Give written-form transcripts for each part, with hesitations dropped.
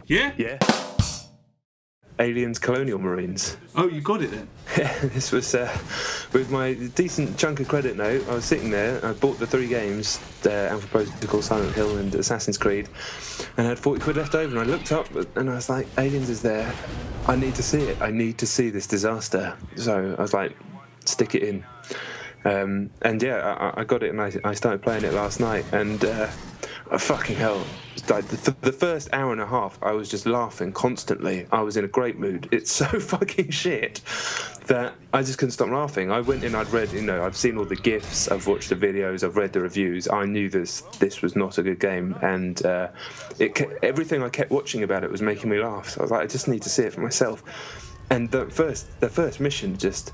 Yeah? Yeah. Aliens Colonial Marines. Oh, you got it then? Yeah, this was with my decent chunk of credit note. I was sitting there. I bought the 3 games, Alpha Protocol, Silent Hill, and Assassin's Creed, and I had 40 quid left over. And I looked up, and I was like, "Aliens is there. I need to see it. I need to see this disaster." So I was like, "Stick it in." And yeah, I got it, and I started playing it last night, and fucking hell. Like the first hour and a half, I was just laughing constantly. I was in a great mood. It's so fucking shit that I just couldn't stop laughing. I went in, I'd read, I've seen all the GIFs, I've watched the videos, I've read the reviews. I knew this was not a good game, and everything I kept watching about it was making me laugh. So I was like, I just need to see it for myself. And the first mission just...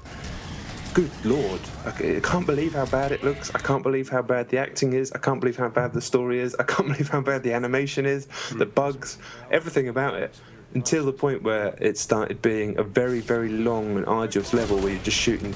Good Lord, I can't believe how bad it looks. I can't believe how bad the acting is. I can't believe how bad the story is. I can't believe how bad the animation is, the bugs, everything about it. Until the point where it started being a very, very long and arduous level where you're just shooting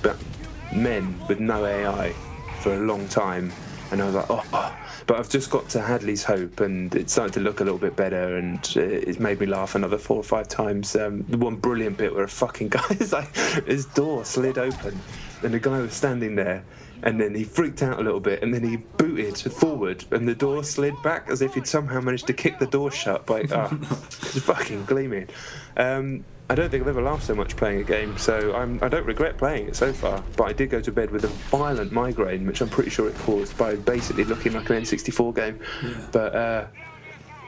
men with no AI for a long time. And I was like, oh. But I've just got to Hadley's Hope, and it started to look a little bit better, and it's made me laugh another 4 or 5 times. The one brilliant bit where a fucking guy is like, his door slid open, and the guy was standing there, and then he freaked out a little bit, and then he booted forward, and the door slid back as if he'd somehow managed to kick the door shut. It's fucking gleaming. I don't think I've ever laughed so much playing a game, so I don't regret playing it so far, but I did go to bed with a violent migraine, which I'm pretty sure it caused by basically looking like an N64 game. Yeah. But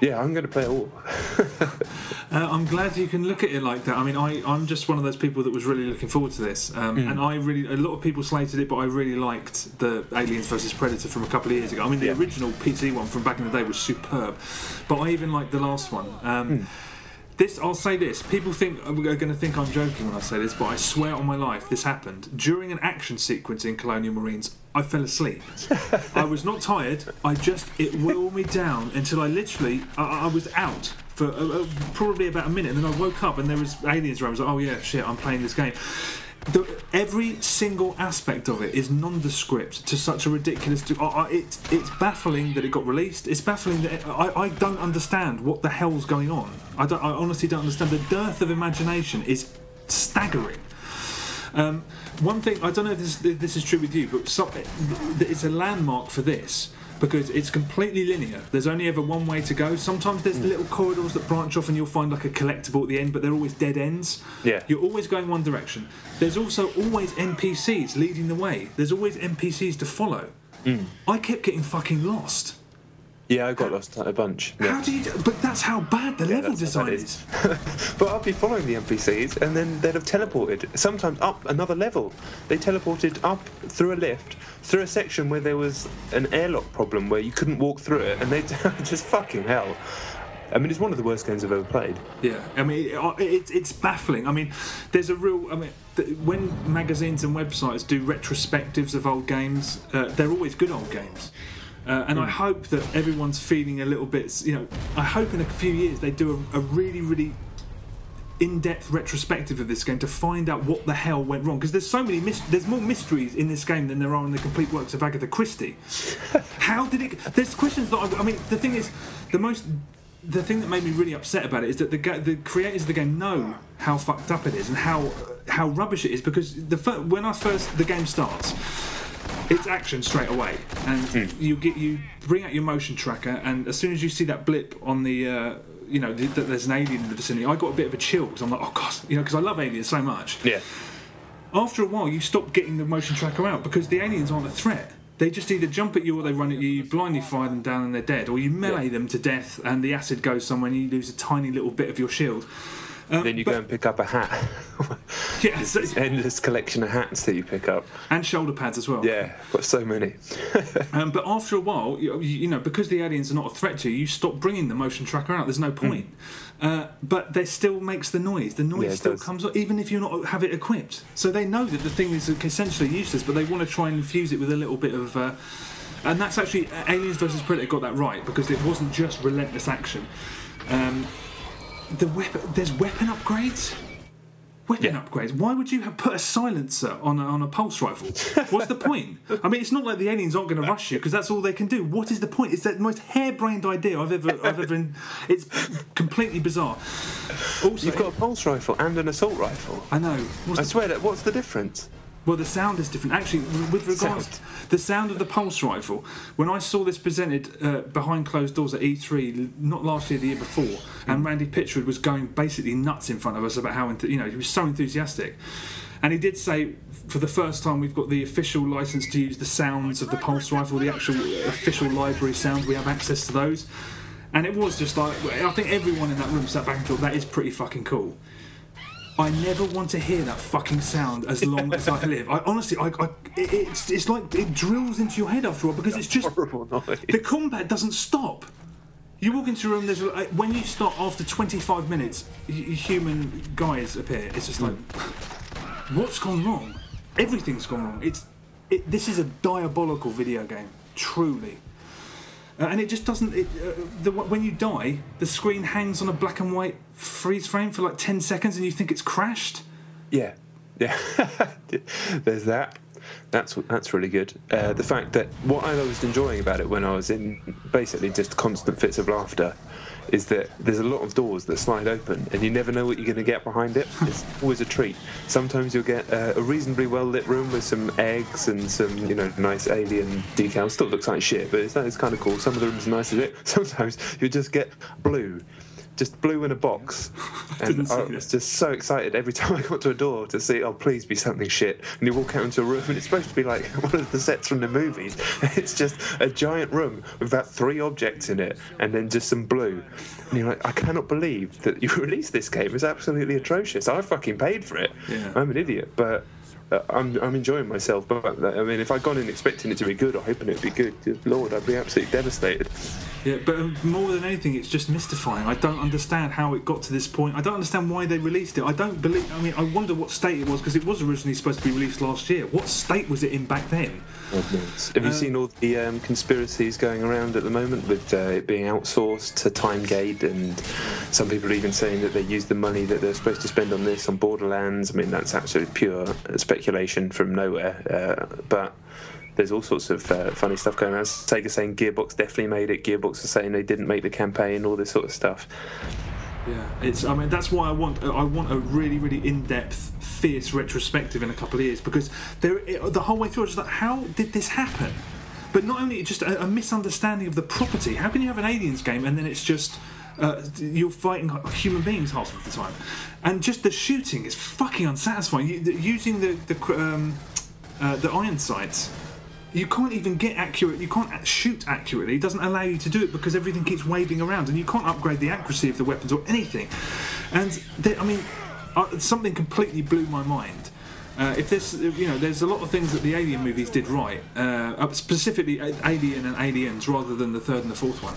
yeah, I'm going to play it all. I'm glad you can look at it like that. I mean, I'm just one of those people that was really looking forward to this, and a lot of people slated it, but I really liked the Aliens vs Predator from a couple of years ago. I mean, the original PC one from back in the day was superb, but I even liked the last one. I'll say this. People are going to think I'm joking when I say this, but I swear on my life this happened. During an action sequence in Colonial Marines, I fell asleep. I was not tired. It wore me down until I was out for probably about a minute, and then I woke up and there was aliens around. I was like, oh yeah, shit, I'm playing this game. Every single aspect of it is nondescript to such a ridiculous... It's baffling that it got released. It's baffling that... I don't understand what the hell's going on. I honestly don't understand. The dearth of imagination is staggering. One thing, I don't know if this is true with you, but it's a landmark for this, because it's completely linear. There's only ever one way to go. Sometimes there's little corridors that branch off and you'll find like a collectible at the end, but they're always dead ends. Yeah. You're always going one direction. There's also always NPCs leading the way. There's always NPCs to follow. I kept getting fucking lost. Yeah, I got lost a bunch. Yeah. How do you... But that's how bad the level design is. But I'll be following the NPCs, and then they'd have teleported, sometimes up another level. They teleported up through a lift, through a section where there was an airlock problem where you couldn't walk through it, and they just fucking hell. I mean, it's one of the worst games I've ever played. Yeah, I mean, it's baffling. I mean, there's a real... I mean, when magazines and websites do retrospectives of old games, they're always good old games. And I hope that everyone's feeling a little bit, I hope in a few years they do a really, really in-depth retrospective of this game to find out what the hell went wrong. Because there's so many, there's more mysteries in this game than there are in the complete works of Agatha Christie. How did it... There's questions that I mean, the thing is, the thing that made me really upset about it is that the creators of the game know how fucked up it is and how rubbish it is, because when the game starts... It's action straight away, and you bring out your motion tracker, and as soon as you see that blip on the, that there's an alien in the vicinity, I got a bit of a chill because I'm like, oh god, because I love aliens so much. Yeah. After a while, you stop getting the motion tracker out because the aliens aren't a threat. They just either jump at you or they run at you. You blindly fire them down and they're dead, or you melee them to death and the acid goes somewhere and you lose a tiny little bit of your shield. Then you go and pick up a hat. Yeah, endless collection of hats that you pick up, and shoulder pads as well. Yeah, got so many. But after a while, because the aliens are not a threat to you, you stop bringing the motion tracker out. There's no point. But there still makes the noise. The noise still comes up, even if you not have it equipped. So they know that the thing is essentially useless, but they want to try and infuse it with a little bit of. And that's actually Aliens vs Predator got that right, because it wasn't just relentless action. There's weapon upgrades. weapon upgrades. Why would you have put a silencer on a pulse rifle? What's the point? I mean, it's not like the aliens aren't going to rush you because that's all they can do. What is the point? It's the most harebrained idea I've ever. It's completely bizarre. Also, you've got a pulse rifle and an assault rifle. I know. I swear that. What's the difference? Well, the sound is different. Actually, with regards to the sound of the pulse rifle, when I saw this presented behind closed doors at E3, not last year, the year before, and Randy Pitchford was going basically nuts in front of us about how, he was so enthusiastic. And he did say, for the first time, we've got the official license to use the sounds of the pulse rifle, the actual official library sounds. We have access to those. And it was just like, I think everyone in that room sat back and thought, that is pretty fucking cool. I never want to hear that fucking sound as long as I live. Honestly, it's like it drills into your head after all because it's just horrible noise. The combat doesn't stop. You walk into a room. When you stop after 25 minutes, human guys appear. It's just like, what's gone wrong? Everything's gone wrong. This is a diabolical video game, truly. And it just doesn't. When you die, the screen hangs on a black and white freeze frame for like 10 seconds, and you think it's crashed. Yeah. There's that. That's really good. The fact that what I was enjoying about it when I was in basically just constant fits of laughter is that there's a lot of doors that slide open and you never know what you're going to get behind it. It's always a treat. Sometimes you'll get a reasonably well lit room with some eggs and some nice alien decals. Still looks like shit, but it's kind of cool. Some of the rooms are nice as it. Sometimes you just get blue. Just blue in a box, and I was just so excited every time I got to a door to see, oh, please be something shit. And you walk out into a room, and it's supposed to be like one of the sets from the movies. It's just a giant room with about 3 objects in it, and then just some blue. And you're like, I cannot believe that you released this game. It's absolutely atrocious. I fucking paid for it. Yeah. I'm an idiot, but I'm enjoying myself. But I mean, if I'd gone in expecting it to be good or hoping it would be good, Lord, I'd be absolutely devastated. Yeah, but more than anything, it's just mystifying. I don't understand how it got to this point. I don't understand why they released it. I wonder what state it was, because it was originally supposed to be released last year. What state was it in back then? Have you seen all the conspiracies going around at the moment with it being outsourced to Timegate, and some people are even saying that they used the money that they're supposed to spend on this on Borderlands? I mean, that's absolute pure speculation from nowhere, but there's all sorts of funny stuff going on. SEGA saying Gearbox definitely made it. Gearbox are saying they didn't make the campaign. All this sort of stuff. Yeah, that's why I want a really, really in-depth, fierce retrospective in a couple of years, because the whole way through I was just like, how did this happen? But not only just a misunderstanding of the property. How can you have an Aliens game and then it's just you're fighting human beings half of the time, and just the shooting is fucking unsatisfying. Using the iron sights, you can't even get accurate. You can't shoot accurately. It doesn't allow you to do it because everything keeps waving around, and you can't upgrade the accuracy of the weapons or anything. And something completely blew my mind. If this, there's a lot of things that the Alien movies did right, specifically Alien and Aliens, rather than the third and the fourth one.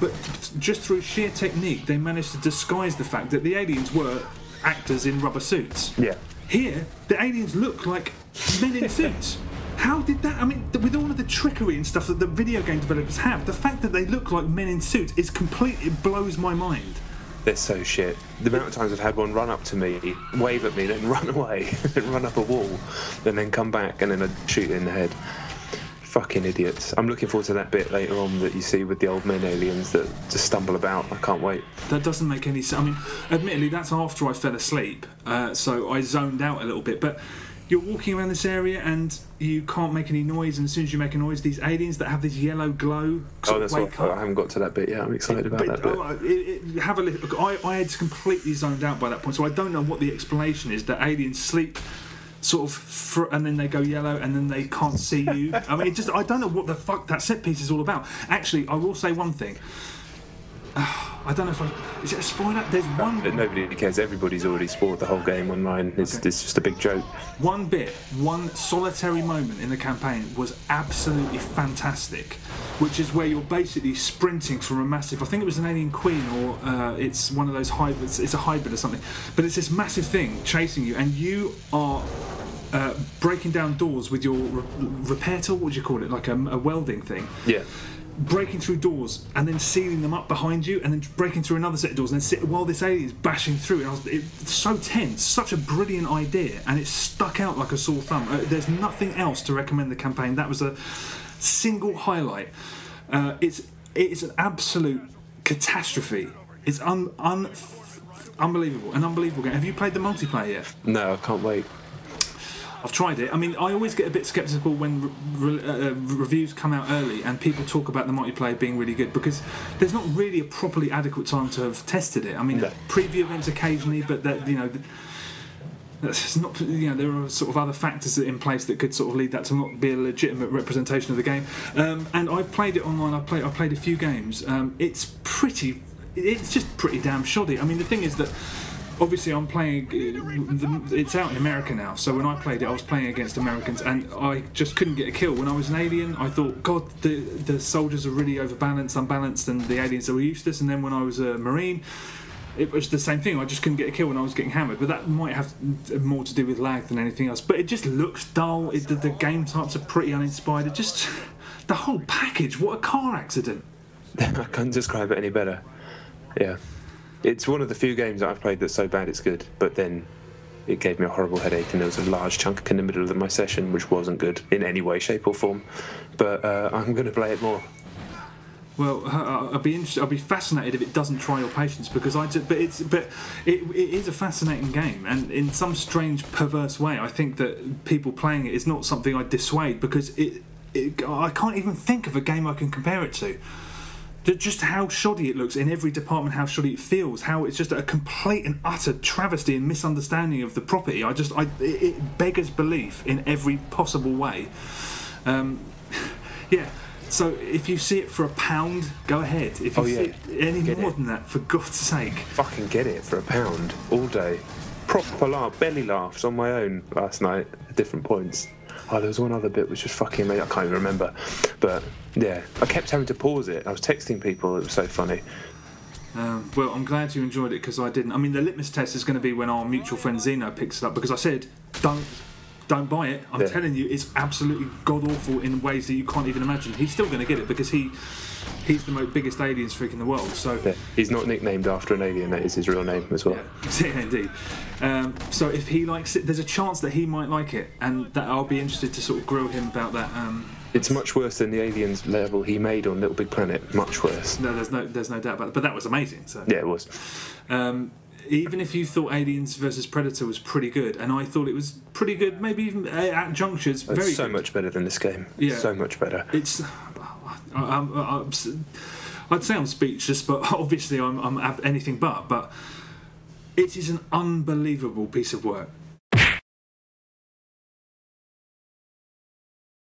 But just through sheer technique, they managed to disguise the fact that the aliens were actors in rubber suits. Yeah. Here, the aliens look like men in suits. How did that? I mean, with all of the trickery and stuff that the video game developers have, the fact that they look like men in suits is it blows my mind. They're so shit. The amount of times I've had one run up to me, wave at me, then run away, then run up a wall, and then come back, and then I'd shoot it in the head. Fucking idiots. I'm looking forward to that bit later on that you see with the old men aliens that just stumble about. I can't wait. That doesn't make any sense. I mean, admittedly, that's after I fell asleep, so I zoned out a little bit, but you're walking around this area and you can't make any noise, and as soon as you make a noise, these aliens that have this yellow glow wake up. I haven't got to that bit yet. I'm excited about that bit. Have a look. I had completely zoned out by that point, so I don't know what the explanation is that aliens sleep sort of and then they go yellow and then they can't see you. I mean, I don't know what the fuck that set piece is all about. Actually, I will say one thing. I don't know if is it a spoiler? There's one. Nobody cares. Everybody's already spoiled the whole game online. It's just a big joke. One solitary moment in the campaign was absolutely fantastic, which is where you're basically sprinting from a massive. I think it was an alien queen, or it's one of those hybrids. It's a hybrid or something. But it's this massive thing chasing you, and you are breaking down doors with your repair tool. What do you call it? Like a welding thing. Yeah. breaking through doors and then sealing them up behind you, and then breaking through another set of doors, and then while this alien is bashing through. And it's so tense, such a brilliant idea, and it stuck out like a sore thumb. There's nothing else to recommend the campaign. That was a single highlight. It's an absolute catastrophe. It's unbelievable, an unbelievable game. Have you played the multiplayer yet? No, I can't wait. I've tried it. I mean, I always get a bit sceptical when reviews come out early and people talk about the multiplayer being really good, because there's not really a properly adequate time to have tested it. I mean, preview events occasionally, but that, you know, that's not, you know, there are sort of other factors in place that could sort of lead that to not be a legitimate representation of the game. And I've played it online. I played a few games. It's just pretty damn shoddy. I mean, the thing is that obviously I'm playing, it's out in America now, so when I played it I was playing against Americans, and I just couldn't get a kill. When I was an alien I thought, God, the soldiers are really overbalanced, unbalanced, and the aliens are useless. And then when I was a Marine, it was the same thing. I just couldn't get a kill when I was getting hammered, but that might have more to do with lag than anything else. But it just looks dull. The game types are pretty uninspired. It just, the whole package, what a car accident. I can't describe it any better. Yeah. It's one of the few games that I've played that's so bad it's good, but then it gave me a horrible headache, and there was a large chunk in the middle of my session which wasn't good in any way, shape or form. But I'm going to play it more. Well, I'll be fascinated if it doesn't try your patience, because it is a fascinating game, and in some strange, perverse way, I think that people playing it is not something I'd dissuade, because I can't even think of a game I can compare it to. Just how shoddy it looks in every department, how shoddy it feels, how it's just a complete and utter travesty and misunderstanding of the property. It beggars belief in every possible way. Yeah. So if you see it for £1, go ahead. If you see it any more than that, for God's sake, fucking get it for £1 all day. Proper belly laughs on my own last night at different points. Oh, there was one other bit which was fucking amazing. I can't even remember, but yeah, I kept having to pause it. I was texting people. It was so funny. Well, I'm glad you enjoyed it, because I didn't. I mean, the litmus test is going to be when our mutual friend Zeno picks it up, because I said don't buy it. I'm telling you, it's absolutely god awful in ways that you can't even imagine. He's still going to get it because he's the biggest aliens freak in the world. So he's not nicknamed after an alien. That is his real name as well. Yeah, indeed. So if he likes it, there's a chance that he might like it, and that I'll be interested to sort of grill him about that. It's much worse than the aliens level he made on Little Big Planet. Much worse. No, there's no doubt about it. But that was amazing. So. Yeah, it was. Even if you thought Aliens vs Predator was pretty good, and I thought it was pretty good, maybe even at junctures, very good. It's so much better than this game. Yeah. So much better. It's. I'd say I'm speechless, but obviously I'm anything but. But it is an unbelievable piece of work.